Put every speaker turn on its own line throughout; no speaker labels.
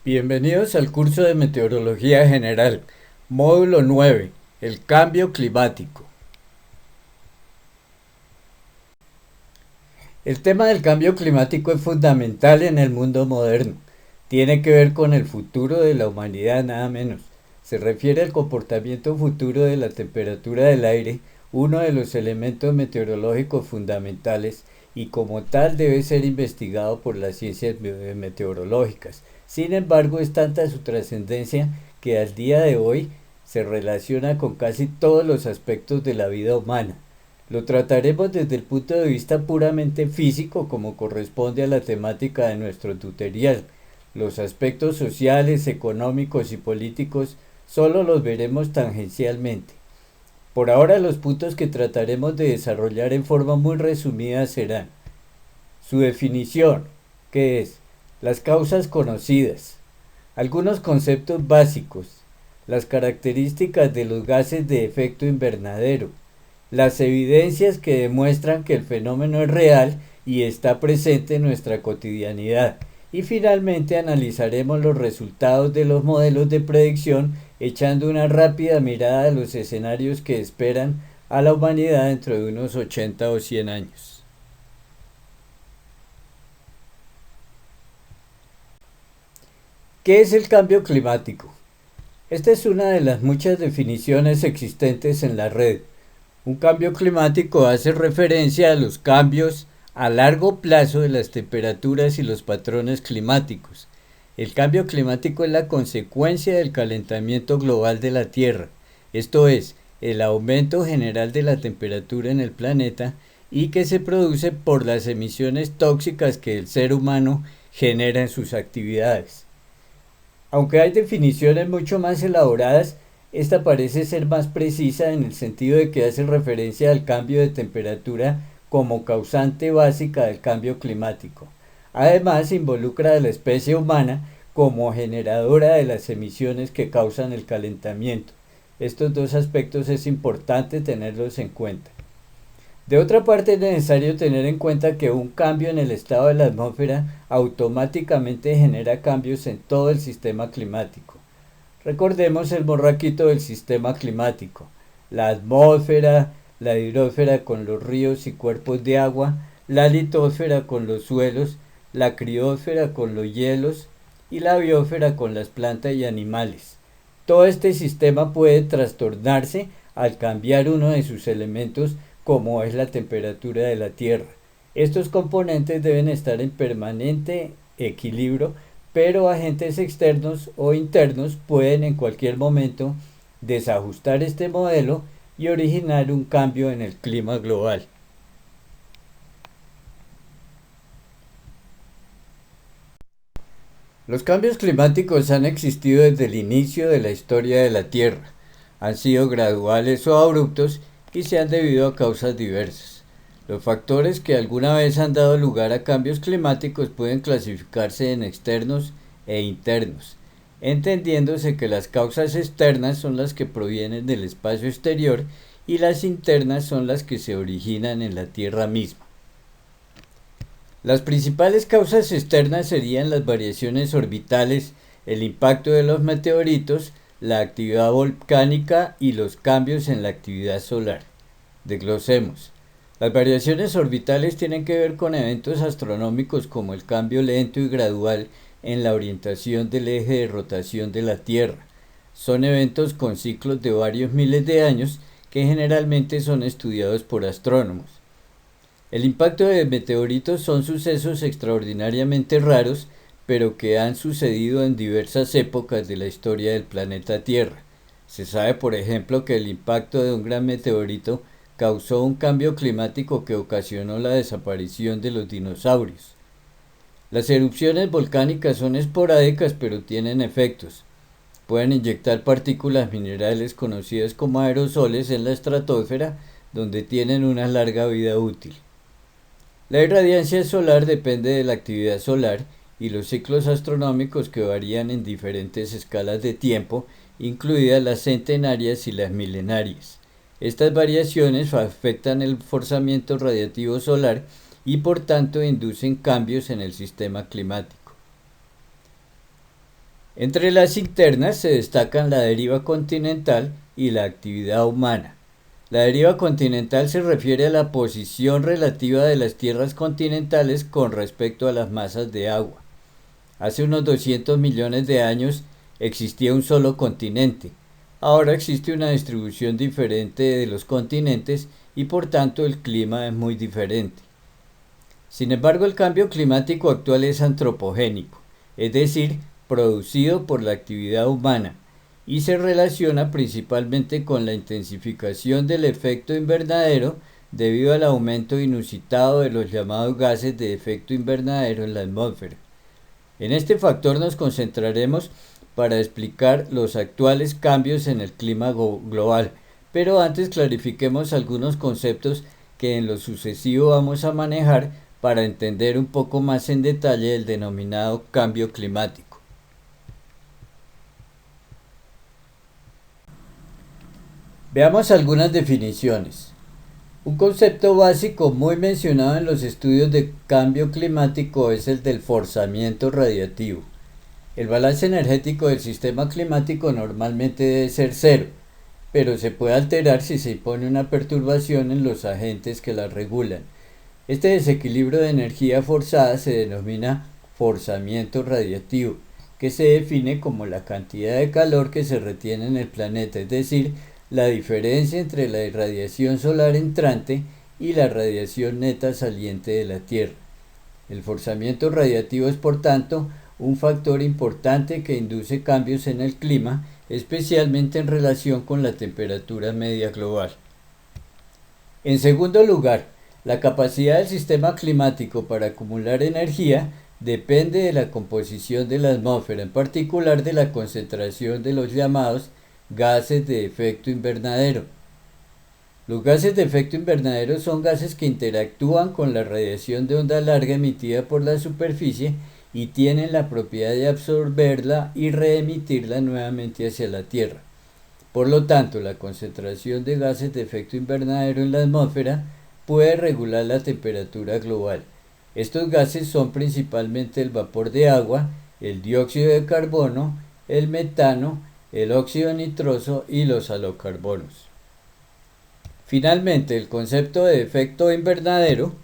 Bienvenidos al curso de Meteorología General, módulo 9, el cambio climático. El tema del cambio climático es fundamental en el mundo moderno. Tiene que ver con el futuro de la humanidad, nada menos. Se refiere al comportamiento futuro de la temperatura del aire, uno de los elementos meteorológicos fundamentales, y como tal debe ser investigado por las ciencias meteorológicas. Sin embargo, es tanta su trascendencia que al día de hoy se relaciona con casi todos los aspectos de la vida humana. Lo trataremos desde el punto de vista puramente físico, como corresponde a la temática de nuestro tutorial. Los aspectos sociales, económicos y políticos solo los veremos tangencialmente. Por ahora, los puntos que trataremos de desarrollar en forma muy resumida serán: su definición, que es las causas conocidas, algunos conceptos básicos, las características de los gases de efecto invernadero, las evidencias que demuestran que el fenómeno es real y está presente en nuestra cotidianidad, y finalmente analizaremos los resultados de los modelos de predicción echando una rápida mirada a los escenarios que esperan a la humanidad dentro de unos 80 o 100 años. ¿Qué es el cambio climático? Esta es una de las muchas definiciones existentes en la red. Un cambio climático hace referencia a los cambios a largo plazo de las temperaturas y los patrones climáticos. El cambio climático es la consecuencia del calentamiento global de la Tierra, esto es, el aumento general de la temperatura en el planeta y que se produce por las emisiones tóxicas que el ser humano genera en sus actividades. Aunque hay definiciones mucho más elaboradas, esta parece ser más precisa en el sentido de que hace referencia al cambio de temperatura como causante básica del cambio climático. Además, involucra a la especie humana como generadora de las emisiones que causan el calentamiento. Estos dos aspectos es importante tenerlos en cuenta. De otra parte, es necesario tener en cuenta que un cambio en el estado de la atmósfera automáticamente genera cambios en todo el sistema climático. Recordemos el borraquito del sistema climático: la atmósfera, la hidrosfera con los ríos y cuerpos de agua, la litosfera con los suelos, la criosfera con los hielos y la biosfera con las plantas y animales. Todo este sistema puede trastornarse al cambiar uno de sus elementos, como es la temperatura de la Tierra. Estos componentes deben estar en permanente equilibrio, pero agentes externos o internos pueden en cualquier momento desajustar este modelo y originar un cambio en el clima global. Los cambios climáticos han existido desde el inicio de la historia de la Tierra. Han sido graduales o abruptos y se han debido a causas diversas. Los factores que alguna vez han dado lugar a cambios climáticos pueden clasificarse en externos e internos, entendiéndose que las causas externas son las que provienen del espacio exterior y las internas son las que se originan en la Tierra misma. Las principales causas externas serían las variaciones orbitales, el impacto de los meteoritos, la actividad volcánica y los cambios en la actividad solar. Desglosemos. Las variaciones orbitales tienen que ver con eventos astronómicos como el cambio lento y gradual en la orientación del eje de rotación de la Tierra. Son eventos con ciclos de varios miles de años que generalmente son estudiados por astrónomos. El impacto de meteoritos son sucesos extraordinariamente raros, pero que han sucedido en diversas épocas de la historia del planeta Tierra. Se sabe, por ejemplo, que el impacto de un gran meteorito causó un cambio climático que ocasionó la desaparición de los dinosaurios. Las erupciones volcánicas son esporádicas, pero tienen efectos. Pueden inyectar partículas minerales conocidas como aerosoles en la estratosfera, donde tienen una larga vida útil. La irradiancia solar depende de la actividad solar y los ciclos astronómicos que varían en diferentes escalas de tiempo, incluidas las centenarias y las milenarias. Estas variaciones afectan el forzamiento radiativo solar y por tanto inducen cambios en el sistema climático. Entre las internas se destacan la deriva continental y la actividad humana. La deriva continental se refiere a la posición relativa de las tierras continentales con respecto a las masas de agua. Hace unos 200 millones de años existía un solo continente. Ahora existe una distribución diferente de los continentes y por tanto el clima es muy diferente. Sin embargo, el cambio climático actual es antropogénico, es decir, producido por la actividad humana, y se relaciona principalmente con la intensificación del efecto invernadero debido al aumento inusitado de los llamados gases de efecto invernadero en la atmósfera. En este factor nos concentraremos para explicar los actuales cambios en el clima global, pero antes clarifiquemos algunos conceptos que en lo sucesivo vamos a manejar para entender un poco más en detalle el denominado cambio climático. Veamos algunas definiciones. Un concepto básico muy mencionado en los estudios de cambio climático es el del forzamiento radiativo. El balance energético del sistema climático normalmente debe ser cero, pero se puede alterar si se impone una perturbación en los agentes que la regulan. Este desequilibrio de energía forzada se denomina forzamiento radiativo, que se define como la cantidad de calor que se retiene en el planeta, es decir, la diferencia entre la irradiación solar entrante y la radiación neta saliente de la Tierra. El forzamiento radiativo es, por tanto, un factor importante que induce cambios en el clima, especialmente en relación con la temperatura media global. En segundo lugar, la capacidad del sistema climático para acumular energía depende de la composición de la atmósfera, en particular de la concentración de los llamados gases de efecto invernadero. Los gases de efecto invernadero son gases que interactúan con la radiación de onda larga emitida por la superficie y tienen la propiedad de absorberla y reemitirla nuevamente hacia la Tierra. Por lo tanto, la concentración de gases de efecto invernadero en la atmósfera puede regular la temperatura global. Estos gases son principalmente el vapor de agua, el dióxido de carbono, el metano, el óxido nitroso y los halocarbonos. Finalmente, el concepto de efecto invernadero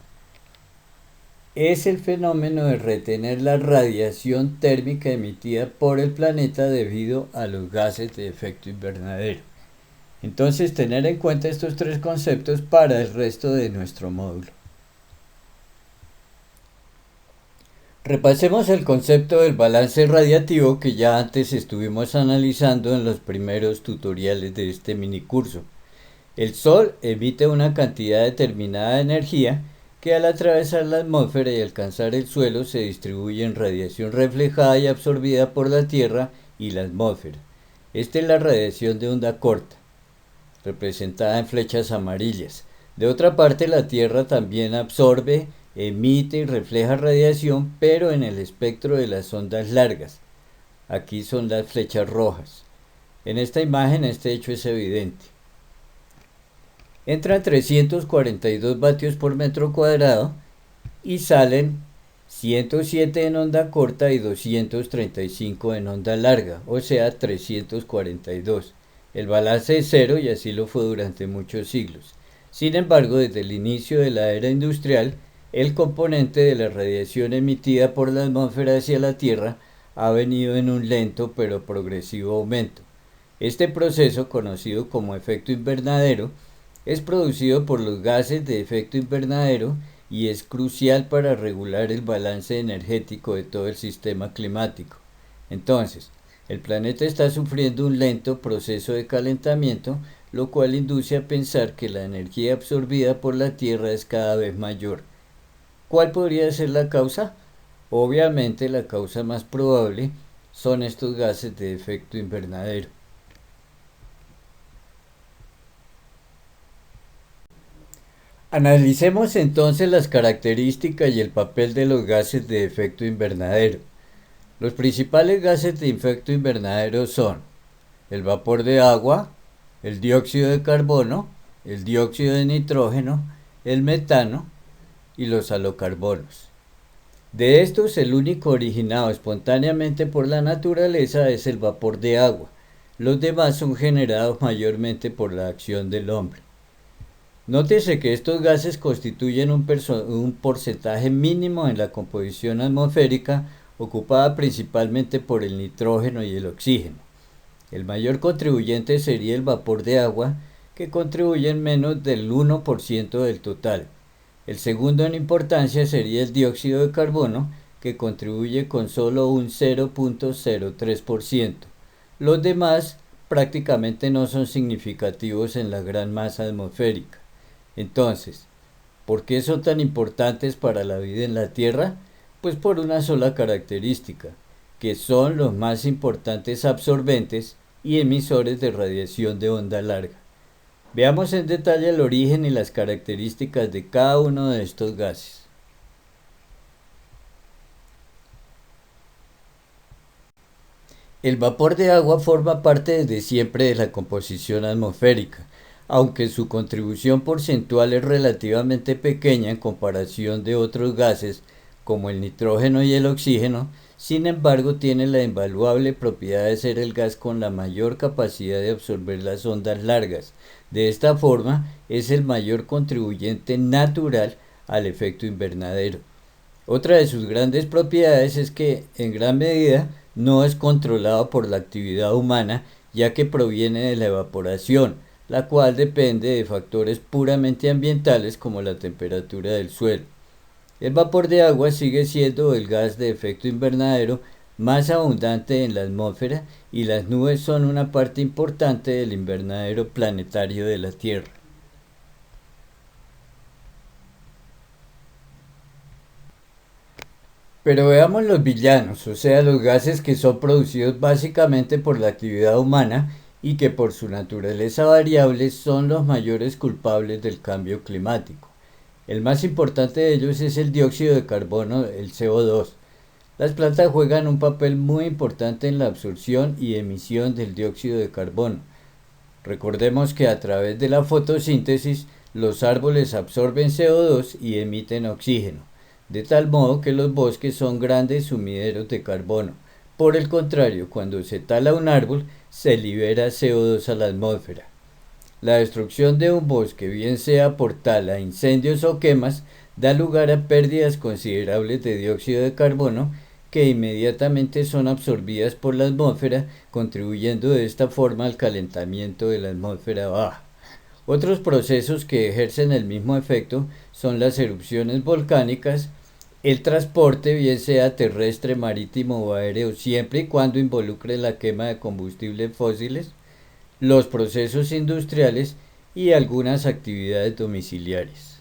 es el fenómeno de retener la radiación térmica emitida por el planeta debido a los gases de efecto invernadero. Entonces, tener en cuenta estos tres conceptos para el resto de nuestro módulo. Repasemos el concepto del balance radiativo que ya antes estuvimos analizando en los primeros tutoriales de este minicurso. El Sol emite una cantidad determinada de energía que al atravesar la atmósfera y alcanzar el suelo se distribuye en radiación reflejada y absorbida por la Tierra y la atmósfera. Esta es la radiación de onda corta, representada en flechas amarillas. De otra parte, la Tierra también absorbe, emite y refleja radiación, pero en el espectro de las ondas largas. Aquí son las flechas rojas. En esta imagen este hecho es evidente. Entran 342 vatios por metro cuadrado y salen 107 en onda corta y 235 en onda larga, o sea 342. El balance es cero y así lo fue durante muchos siglos. Sin embargo, desde el inicio de la era industrial, el componente de la radiación emitida por la atmósfera hacia la Tierra ha venido en un lento pero progresivo aumento. Este proceso, conocido como efecto invernadero, es producido por los gases de efecto invernadero y es crucial para regular el balance energético de todo el sistema climático. Entonces, el planeta está sufriendo un lento proceso de calentamiento, lo cual induce a pensar que la energía absorbida por la Tierra es cada vez mayor. ¿Cuál podría ser la causa? Obviamente la causa más probable son estos gases de efecto invernadero. Analicemos entonces las características y el papel de los gases de efecto invernadero. Los principales gases de efecto invernadero son el vapor de agua, el dióxido de carbono, el dióxido de nitrógeno, el metano y los halocarbonos. De estos, el único originado espontáneamente por la naturaleza es el vapor de agua. Los demás son generados mayormente por la acción del hombre. Nótese que estos gases constituyen un porcentaje mínimo en la composición atmosférica, ocupada principalmente por el nitrógeno y el oxígeno. El mayor contribuyente sería el vapor de agua, que contribuye en menos del 1% del total. El segundo en importancia sería el dióxido de carbono, que contribuye con solo un 0.03%. Los demás prácticamente no son significativos en la gran masa atmosférica. Entonces, ¿por qué son tan importantes para la vida en la Tierra? Pues por una sola característica, que son los más importantes absorbentes y emisores de radiación de onda larga. Veamos en detalle el origen y las características de cada uno de estos gases. El vapor de agua forma parte desde siempre de la composición atmosférica, aunque su contribución porcentual es relativamente pequeña en comparación de otros gases como el nitrógeno y el oxígeno. Sin embargo, tiene la invaluable propiedad de ser el gas con la mayor capacidad de absorber las ondas largas. De esta forma, es el mayor contribuyente natural al efecto invernadero. Otra de sus grandes propiedades es que, en gran medida, no es controlado por la actividad humana, ya que proviene de la evaporación, la cual depende de factores puramente ambientales como la temperatura del suelo. El vapor de agua sigue siendo el gas de efecto invernadero más abundante en la atmósfera, y las nubes son una parte importante del invernadero planetario de la Tierra. Pero veamos los villanos, o sea, los gases que son producidos básicamente por la actividad humana y que por su naturaleza variable son los mayores culpables del cambio climático. El más importante de ellos es el dióxido de carbono, el CO2. Las plantas juegan un papel muy importante en la absorción y emisión del dióxido de carbono. Recordemos que a través de la fotosíntesis los árboles absorben CO2 y emiten oxígeno, de tal modo que los bosques son grandes sumideros de carbono. Por el contrario, cuando se tala un árbol, se libera CO2 a la atmósfera. La destrucción de un bosque, bien sea por tala, incendios o quemas, da lugar a pérdidas considerables de dióxido de carbono, que inmediatamente son absorbidas por la atmósfera, contribuyendo de esta forma al calentamiento de la atmósfera baja. Otros procesos que ejercen el mismo efecto son las erupciones volcánicas, el transporte, bien sea terrestre, marítimo o aéreo, siempre y cuando involucre la quema de combustibles fósiles, los procesos industriales y algunas actividades domiciliares.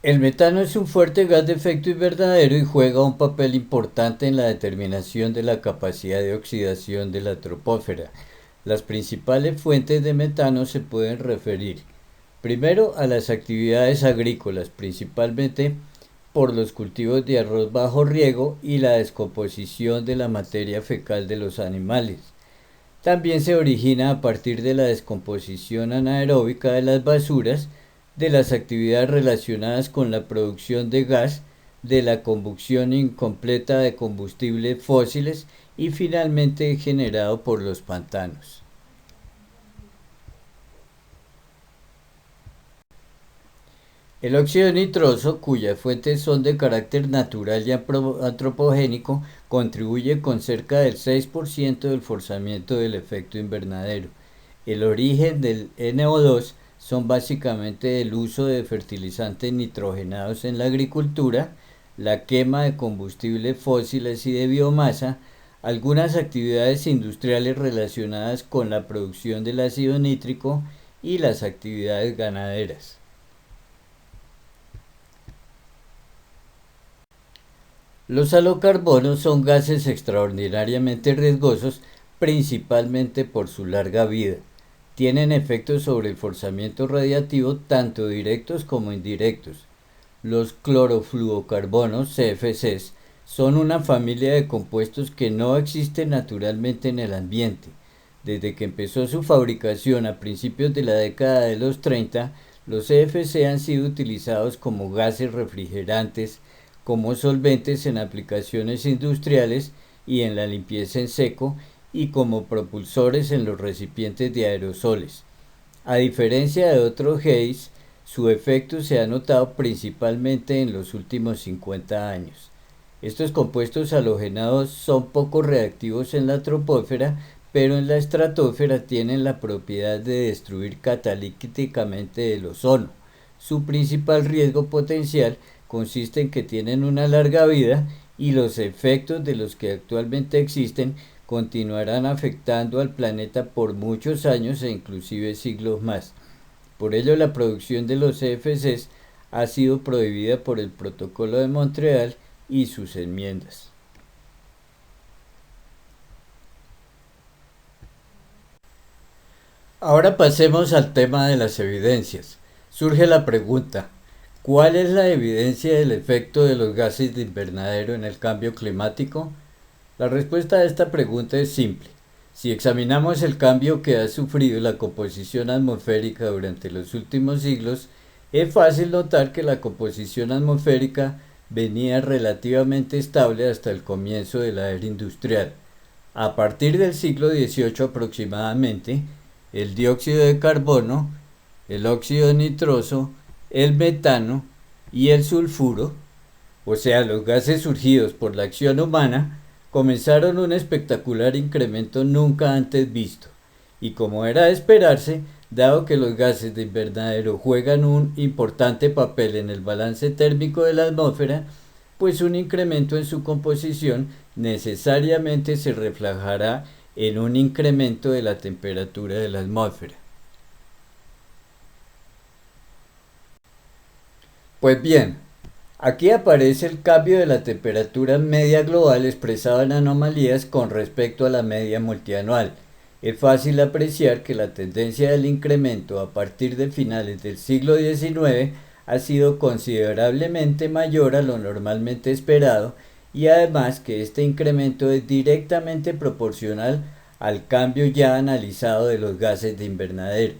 El metano es un fuerte gas de efecto invernadero y juega un papel importante en la determinación de la capacidad de oxidación de la troposfera. Las principales fuentes de metano se pueden referir primero a las actividades agrícolas, principalmente por los cultivos de arroz bajo riego y la descomposición de la materia fecal de los animales. También se origina a partir de la descomposición anaeróbica de las basuras, de las actividades relacionadas con la producción de gas, de la combustión incompleta de combustibles fósiles y finalmente generado por los pantanos. El óxido nitroso, cuyas fuentes son de carácter natural y antropogénico, contribuye con cerca del 6% del forzamiento del efecto invernadero. El origen del NO2 son básicamente el uso de fertilizantes nitrogenados en la agricultura, la quema de combustibles fósiles y de biomasa, algunas actividades industriales relacionadas con la producción del ácido nítrico y las actividades ganaderas. Los halocarbonos son gases extraordinariamente riesgosos, principalmente por su larga vida. Tienen efectos sobre el forzamiento radiativo tanto directos como indirectos. Los clorofluorocarbonos, CFCs, son una familia de compuestos que no existen naturalmente en el ambiente. Desde que empezó su fabricación a principios de la década de los 30, los CFC han sido utilizados como gases refrigerantes, como solventes en aplicaciones industriales y en la limpieza en seco, y como propulsores en los recipientes de aerosoles. A diferencia de otros GEIS, su efecto se ha notado principalmente en los últimos 50 años. Estos compuestos halogenados son poco reactivos en la troposfera, pero en la estratosfera tienen la propiedad de destruir catalíticamente el ozono. Su principal riesgo potencial consiste en que tienen una larga vida y los efectos de los que actualmente existen continuarán afectando al planeta por muchos años e inclusive siglos más. Por ello, la producción de los CFCs ha sido prohibida por el Protocolo de Montreal y sus enmiendas. Ahora pasemos al tema de las evidencias. Surge la pregunta, ¿cuál es la evidencia del efecto de los gases de invernadero en el cambio climático? La respuesta a esta pregunta es simple. Si examinamos el cambio que ha sufrido la composición atmosférica durante los últimos siglos, es fácil notar que la composición atmosférica venía relativamente estable hasta el comienzo de la era industrial. A partir del siglo XVIII aproximadamente, el dióxido de carbono, el óxido nitroso, el metano y el sulfuro, o sea, los gases surgidos por la acción humana, comenzaron un espectacular incremento nunca antes visto, y como era de esperarse, dado que los gases de invernadero juegan un importante papel en el balance térmico de la atmósfera, pues un incremento en su composición necesariamente se reflejará en un incremento de la temperatura de la atmósfera. Pues bien, aquí aparece el cambio de la temperatura media global expresado en anomalías con respecto a la media multianual. Es fácil apreciar que la tendencia del incremento a partir de finales del siglo XIX ha sido considerablemente mayor a lo normalmente esperado, y además que este incremento es directamente proporcional al cambio ya analizado de los gases de invernadero.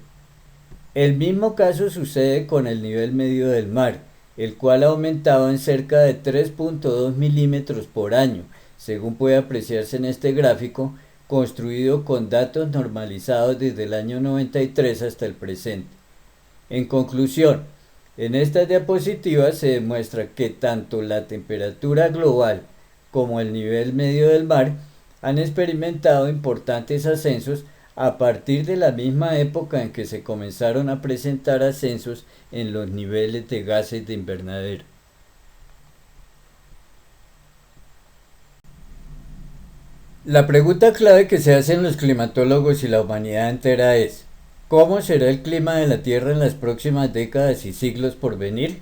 El mismo caso sucede con el nivel medio del mar, el cual ha aumentado en cerca de 3.2 milímetros por año, según puede apreciarse en este gráfico, construido con datos normalizados desde el año 93 hasta el presente. En conclusión, en estas diapositivas se demuestra que tanto la temperatura global como el nivel medio del mar han experimentado importantes ascensos a partir de la misma época en que se comenzaron a presentar ascensos en los niveles de gases de invernadero. La pregunta clave que se hacen los climatólogos y la humanidad entera es: ¿cómo será el clima de la Tierra en las próximas décadas y siglos por venir?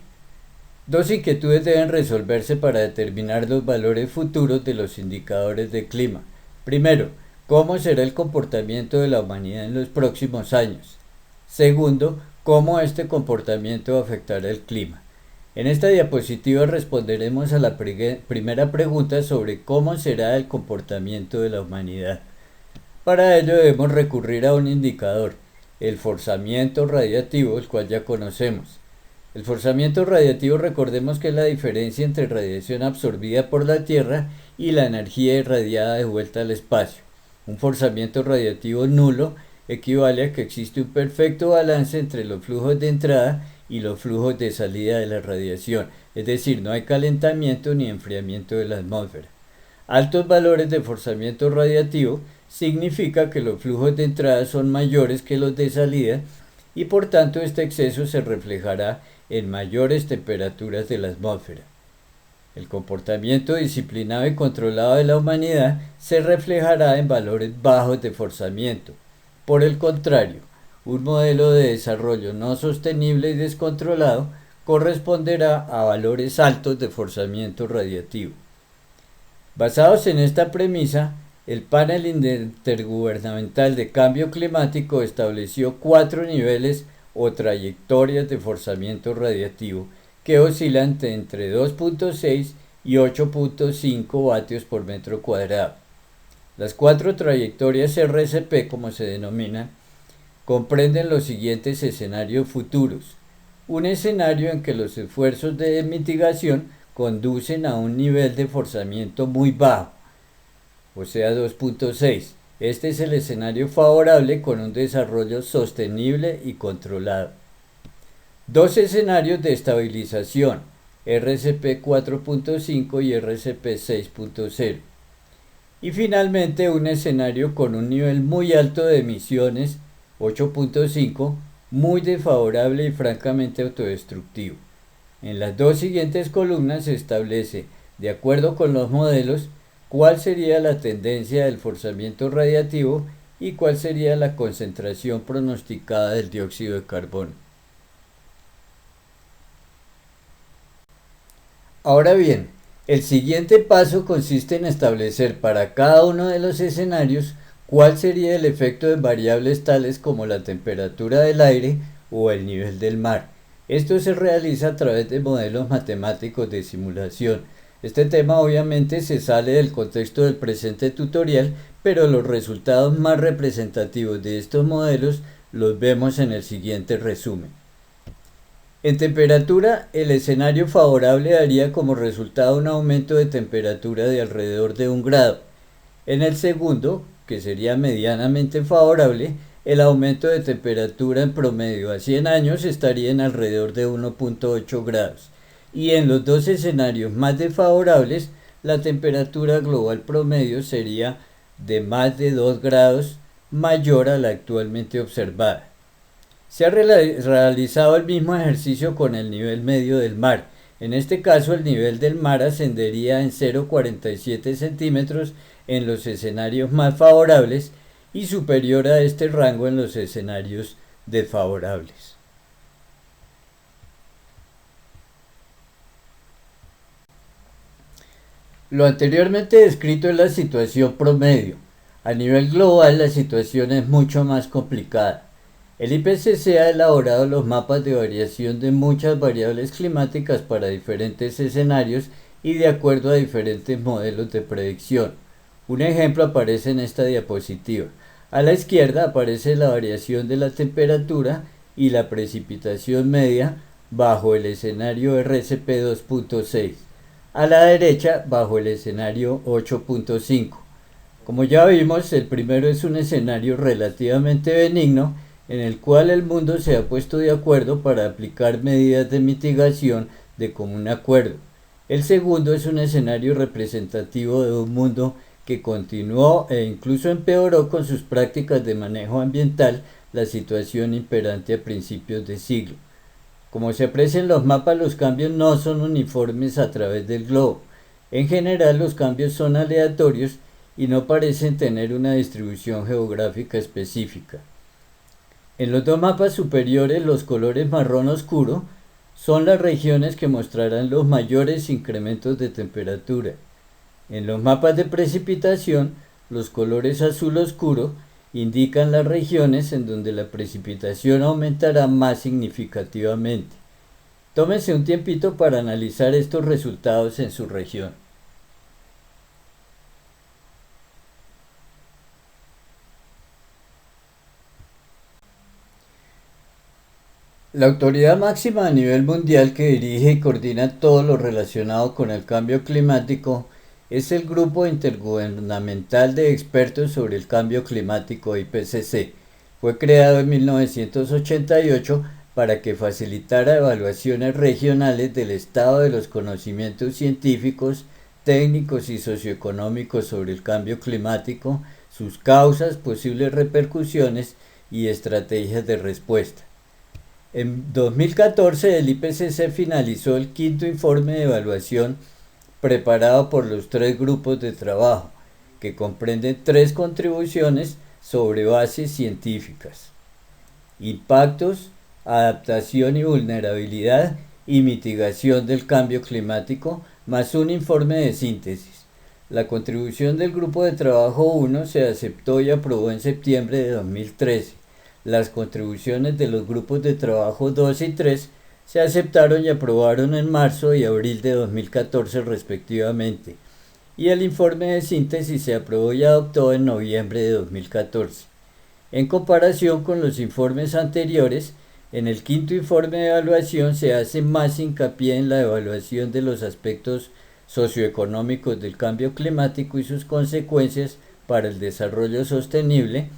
Dos inquietudes deben resolverse para determinar los valores futuros de los indicadores de clima. Primero, ¿cómo será el comportamiento de la humanidad en los próximos años? Segundo, ¿cómo este comportamiento afectará el clima? En esta diapositiva responderemos a la primera pregunta sobre cómo será el comportamiento de la humanidad. Para ello debemos recurrir a un indicador, el forzamiento radiativo, el cual ya conocemos. El forzamiento radiativo, recordemos que es la diferencia entre radiación absorbida por la Tierra y la energía irradiada de vuelta al espacio. Un forzamiento radiativo nulo equivale a que existe un perfecto balance entre los flujos de entrada y los flujos de salida de la radiación, es decir, no hay calentamiento ni enfriamiento de la atmósfera. Altos valores de forzamiento radiativo significa que los flujos de entrada son mayores que los de salida, y por tanto este exceso se reflejará en mayores temperaturas de la atmósfera. El comportamiento disciplinado y controlado de la humanidad se reflejará en valores bajos de forzamiento. Por el contrario, un modelo de desarrollo no sostenible y descontrolado corresponderá a valores altos de forzamiento radiativo. Basados en esta premisa, el Panel Intergubernamental de Cambio Climático estableció 4 niveles o trayectorias de forzamiento radiativo que oscilan entre 2.6 y 8.5 vatios por metro cuadrado. Las cuatro trayectorias RCP, como se denominan, comprenden los siguientes escenarios futuros. Un escenario en que los esfuerzos de mitigación conducen a un nivel de forzamiento muy bajo, o sea 2.6. Este es el escenario favorable con un desarrollo sostenible y controlado. Dos escenarios de estabilización, RCP 4.5 y RCP 6.0. Y finalmente un escenario con un nivel muy alto de emisiones, 8.5, muy desfavorable y francamente autodestructivo. En las dos siguientes columnas se establece, de acuerdo con los modelos, cuál sería la tendencia del forzamiento radiativo y cuál sería la concentración pronosticada del dióxido de carbono. Ahora bien, el siguiente paso consiste en establecer para cada uno de los escenarios cuál sería el efecto de variables tales como la temperatura del aire o el nivel del mar. Esto se realiza a través de modelos matemáticos de simulación. Este tema obviamente se sale del contexto del presente tutorial, pero los resultados más representativos de estos modelos los vemos en el siguiente resumen. En temperatura, el escenario favorable daría como resultado un aumento de temperatura de alrededor de 1 grado. En el segundo, que sería medianamente favorable, el aumento de temperatura en promedio a 100 años estaría en alrededor de 1.8 grados. Y en los dos escenarios más desfavorables, la temperatura global promedio sería de más de 2 grados mayor a la actualmente observada. Se ha realizado el mismo ejercicio con el nivel medio del mar. En este caso, el nivel del mar ascendería en 0,47 centímetros en los escenarios más favorables y superior a este rango en los escenarios desfavorables. Lo anteriormente descrito es la situación promedio. A nivel global, la situación es mucho más complicada. El IPCC ha elaborado los mapas de variación de muchas variables climáticas para diferentes escenarios y de acuerdo a diferentes modelos de predicción. Un ejemplo aparece en esta diapositiva. A la izquierda aparece la variación de la temperatura y la precipitación media bajo el escenario RCP 2.6. A la derecha bajo el escenario 8.5. Como ya vimos, el primero es un escenario relativamente benigno en el cual el mundo se ha puesto de acuerdo para aplicar medidas de mitigación de común acuerdo. El segundo es un escenario representativo de un mundo que continuó e incluso empeoró con sus prácticas de manejo ambiental la situación imperante a principios de siglo. Como se aprecia en los mapas, los cambios no son uniformes a través del globo. En general, los cambios son aleatorios y no parecen tener una distribución geográfica específica. En los dos mapas superiores, los colores marrón oscuro son las regiones que mostrarán los mayores incrementos de temperatura. En los mapas de precipitación, los colores azul oscuro indican las regiones en donde la precipitación aumentará más significativamente. Tómense un tiempito para analizar estos resultados en su región. La autoridad máxima a nivel mundial que dirige y coordina todo lo relacionado con el cambio climático es el Grupo Intergubernamental de Expertos sobre el Cambio Climático IPCC. Fue creado en 1988 para que facilitara evaluaciones regionales del estado de los conocimientos científicos, técnicos y socioeconómicos sobre el cambio climático, sus causas, posibles repercusiones y estrategias de respuesta. En 2014 el IPCC finalizó el quinto informe de evaluación preparado por los tres grupos de trabajo, que comprenden tres contribuciones sobre bases científicas: impactos, adaptación y vulnerabilidad y mitigación del cambio climático, más un informe de síntesis. La contribución del grupo de trabajo 1 se aceptó y aprobó en septiembre de 2013. Las contribuciones de los grupos de trabajo 2 y 3 se aceptaron y aprobaron en marzo y abril de 2014 respectivamente. y el informe de síntesis se aprobó y adoptó en noviembre de 2014. En comparación con los informes anteriores, en el quinto informe de evaluación se hace más hincapié en la evaluación de los aspectos socioeconómicos del cambio climático y sus consecuencias para el desarrollo sostenible,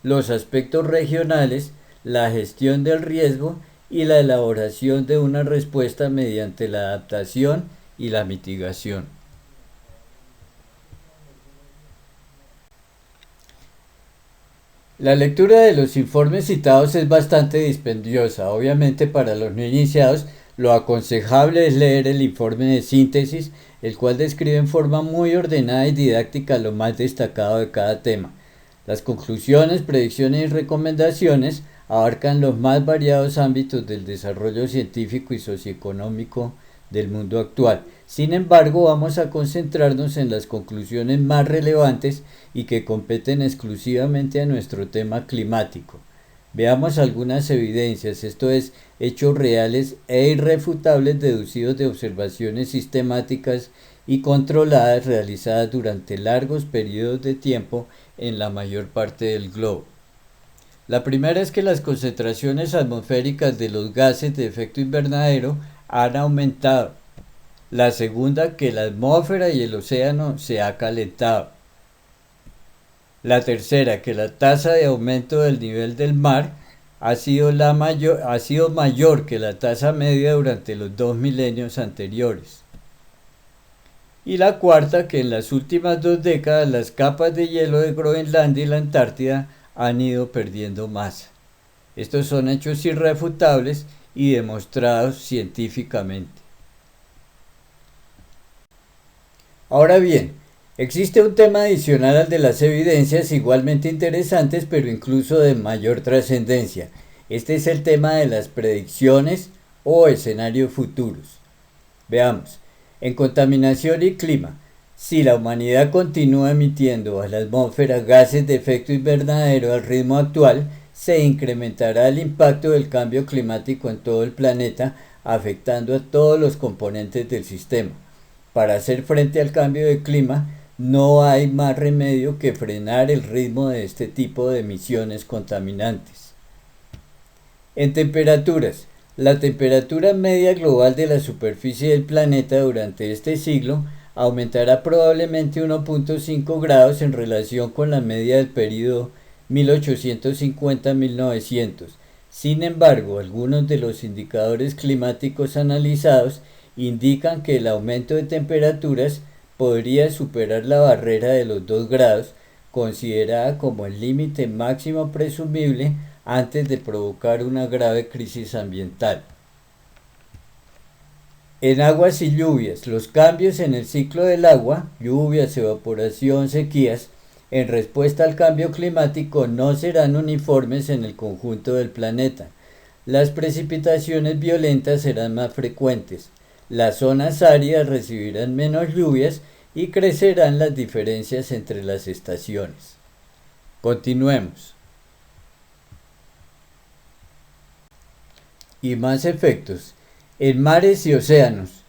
los aspectos regionales, la gestión del riesgo y la elaboración de una respuesta mediante la adaptación y la mitigación. La lectura de los informes citados es bastante dispendiosa. Obviamente para los no iniciados lo aconsejable es leer el informe de síntesis, el cual describe en forma muy ordenada y didáctica lo más destacado de cada tema. Las conclusiones, predicciones y recomendaciones abarcan los más variados ámbitos del desarrollo científico y socioeconómico del mundo actual. Sin embargo, vamos a concentrarnos en las conclusiones más relevantes y que competen exclusivamente a nuestro tema climático. Veamos algunas evidencias, esto es, hechos reales e irrefutables deducidos de observaciones sistemáticas y controladas realizadas durante largos periodos de tiempo en la mayor parte del globo. La primera es que las concentraciones atmosféricas de los gases de efecto invernadero han aumentado. La segunda, que la atmósfera y el océano se ha calentado. La tercera, que la tasa de aumento del nivel del mar ha sido mayor que la tasa media durante los 2 milenios anteriores. Y la cuarta, que en las últimas 2 décadas las capas de hielo de Groenlandia y la Antártida han ido perdiendo masa. Estos son hechos irrefutables y demostrados científicamente. Ahora bien, existe un tema adicional al de las evidencias igualmente interesantes, pero incluso de mayor trascendencia. Este es el tema de las predicciones o escenarios futuros. Veamos, en contaminación y clima, si la humanidad continúa emitiendo a la atmósfera gases de efecto invernadero al ritmo actual, se incrementará el impacto del cambio climático en todo el planeta, afectando a todos los componentes del sistema. Para hacer frente al cambio de clima, no hay más remedio que frenar el ritmo de este tipo de emisiones contaminantes. En temperaturas, la temperatura media global de la superficie del planeta durante este siglo aumentará probablemente 1.5 grados en relación con la media del período 1850-1900. Sin embargo, algunos de los indicadores climáticos analizados indican que el aumento de temperaturas podría superar la barrera de los 2 grados, considerada como el límite máximo presumible antes de provocar una grave crisis ambiental. En aguas y lluvias, los cambios en el ciclo del agua, lluvias, evaporación, sequías, en respuesta al cambio climático no serán uniformes en el conjunto del planeta. Las precipitaciones violentas serán más frecuentes. Las zonas áridas recibirán menos lluvias y crecerán las diferencias entre las estaciones. Continuemos. Y más efectos. En mares y océanos.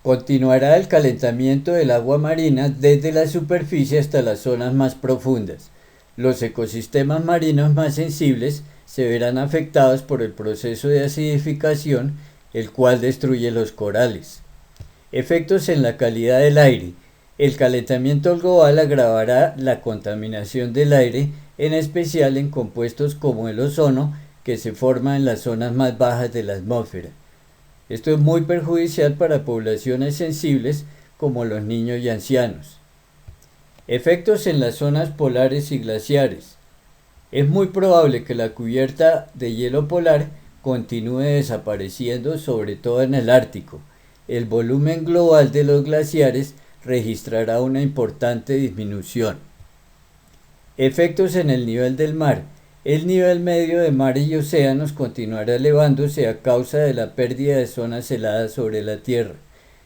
Continuará el calentamiento del agua marina desde la superficie hasta las zonas más profundas. Los ecosistemas marinos más sensibles se verán afectados por el proceso de acidificación, el cual destruye los corales. Efectos en la calidad del aire. El calentamiento global agravará la contaminación del aire, en especial en compuestos como el ozono, que se forma en las zonas más bajas de la atmósfera. Esto es muy perjudicial para poblaciones sensibles como los niños y ancianos. Efectos en las zonas polares y glaciares. Es muy probable que la cubierta de hielo polar continúe desapareciendo, sobre todo en el Ártico. El volumen global de los glaciares registrará una importante disminución. Efectos en el nivel del mar. El nivel medio de mares y océanos continuará elevándose a causa de la pérdida de zonas heladas sobre la Tierra.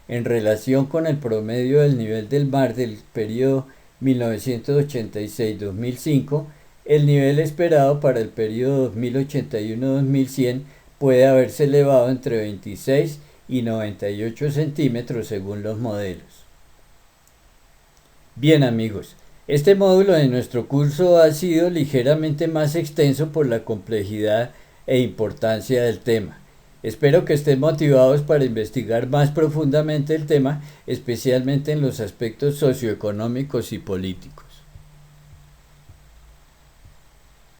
En relación con el promedio del nivel del mar del periodo 1986-2005, el nivel esperado para el periodo 2081-2100 puede haberse elevado entre 26 y 98 centímetros según los modelos. Bien amigos, este módulo de nuestro curso ha sido ligeramente más extenso por la complejidad e importancia del tema. Espero que estén motivados para investigar más profundamente el tema, especialmente en los aspectos socioeconómicos y políticos.